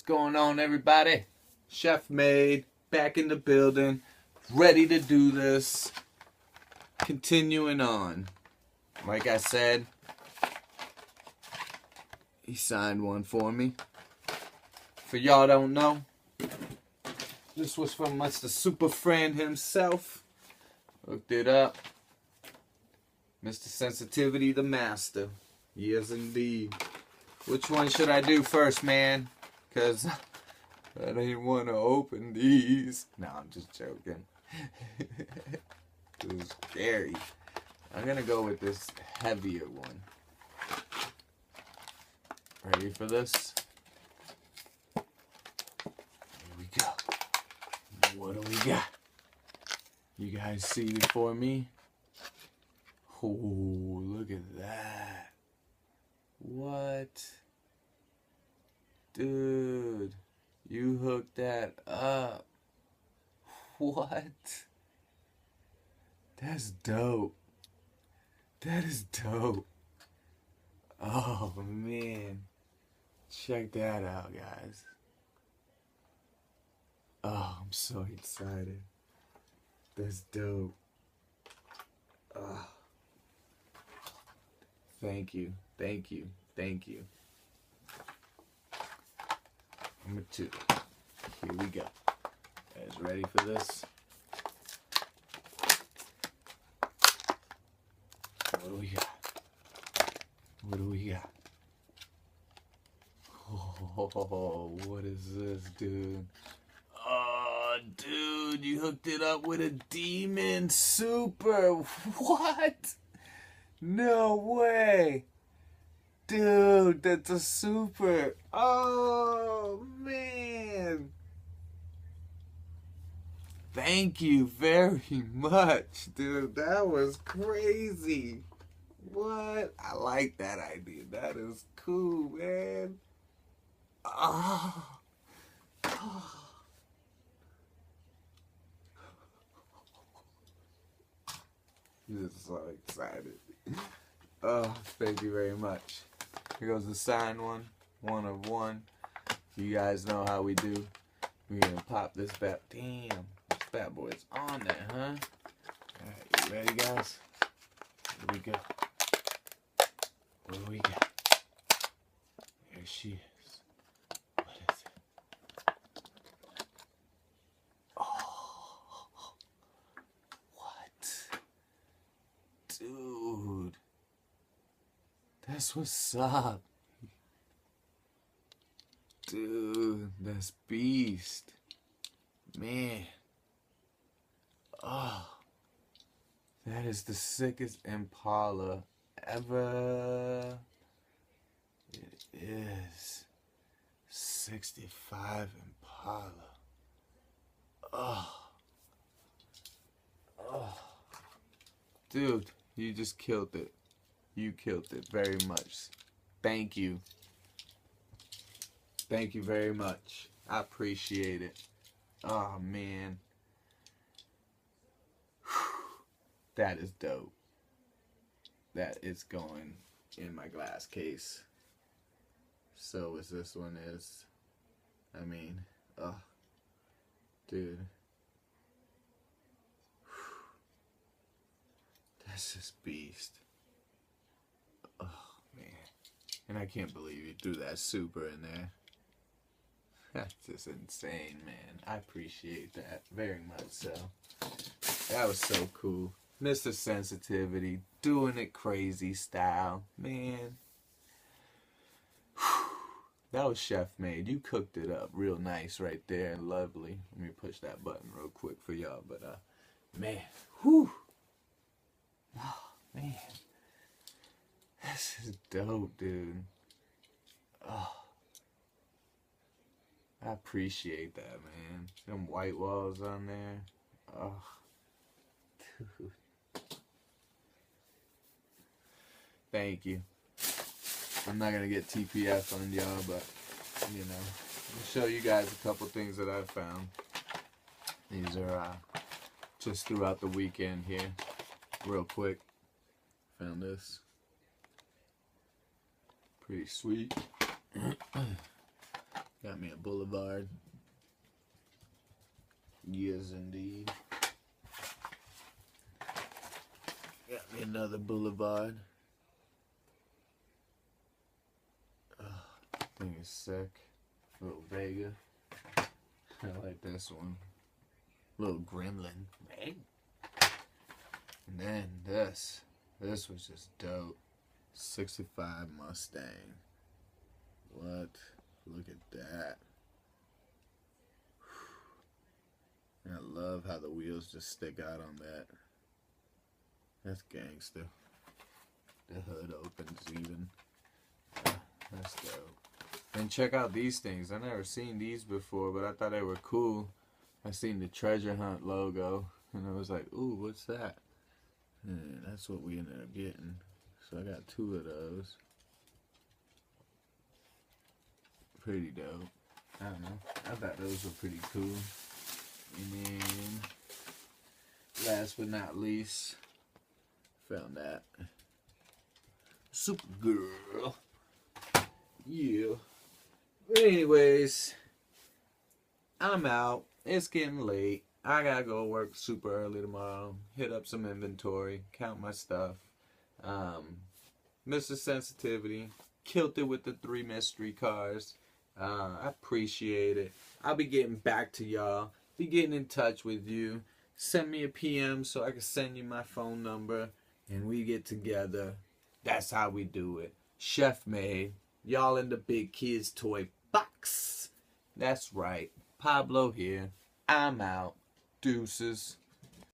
What's going on, everybody? Chef Made back in the building, ready to do this. Continuing on. Like I said, he signed one for me. For y'all don't know, this was from Mr. Super Friend himself. Looked it up. Mr. Sensitivity the Master. Yes, indeed. Which one should I do first, man? Because I didn't want to open these. No, I'm just joking. It was scary. I'm going to go with this heavier one. Ready for this? Here we go. What do we got? You guys see before me? Oh, look at that. What? Dude, you hooked that up. What? That's dope. That is dope. Oh, man. Check that out, guys. Oh, I'm so excited. That's dope. Oh. Thank you. Thank you. Thank you. Number 2. Here we go. Guys ready for this? What do we got? What do we got? Oh, what is this, dude? Oh, dude, you hooked it up with a Demon Super. What? No way. Dude, that's a super. Oh, man. Thank you very much, dude. That was crazy. What? I like that idea. That is cool, man. Oh. Oh. I'm just so excited. Oh, thank you very much. Here goes the signed one. 1 of 1. You guys know how we do. We're gonna pop this bad. Damn, this bad boy is on there, huh? Alright, you ready, guys? Here we go. What do we got? There she is. What is it? Oh, what? Dude. That's what's up. Dude, that's beast. Man. Oh. That is the sickest Impala ever. It is. 65 Impala. Oh. Oh. Dude, you just killed it. You killed it very much. Thank you. Thank you very much. I appreciate it. Oh, man. That is dope. That is going in my glass case. So as this one is. I mean, dude. That's just beast. Oh, man. And I can't believe you threw that super in there. That's just insane, man. I appreciate that very much so. That was so cool. Mr. Sensitivity, doing it crazy style. Man. That was Chef Made. You cooked it up real nice right there and lovely. Let me push that button real quick for y'all. But, man. Whew. Oh, man. This is dope, dude. Oh. I appreciate that, man. Them white walls on there. Oh. Dude. Thank you. I'm not going to get TPF on y'all, but, you know, I'll show you guys a couple things that I found. These are just throughout the weekend here. Real quick. Found this. Pretty sweet. Got me a Boulevard. Yes, indeed. Got me another Boulevard. Thing is sick. Little Vega. I like this one. Little Gremlin. And then this. This was just dope. 65 Mustang. What? Look at that. And I love how the wheels just stick out on that. That's gangster. The hood opens even. That's dope. And check out these things. I never seen these before, but I thought they were cool. I seen the Treasure Hunt logo, and I was like, ooh, what's that? And that's what we ended up getting. So I got 2 of those. Pretty dope. I don't know. I thought those were pretty cool. And then, last but not least, found that Supergirl. Yeah. But anyways, I'm out. It's getting late. I gotta go work super early tomorrow. Hit up some inventory. Count my stuff. Mr. Sensitivity. Killed it with the 3 mystery cars. I appreciate it. I'll be getting back to y'all. Be getting in touch with you. Send me a PM so I can send you my phone number. And we get together. That's how we do it. Chef made. Y'all in the big kids toy box. That's right. Pablo here. I'm out. Deuces.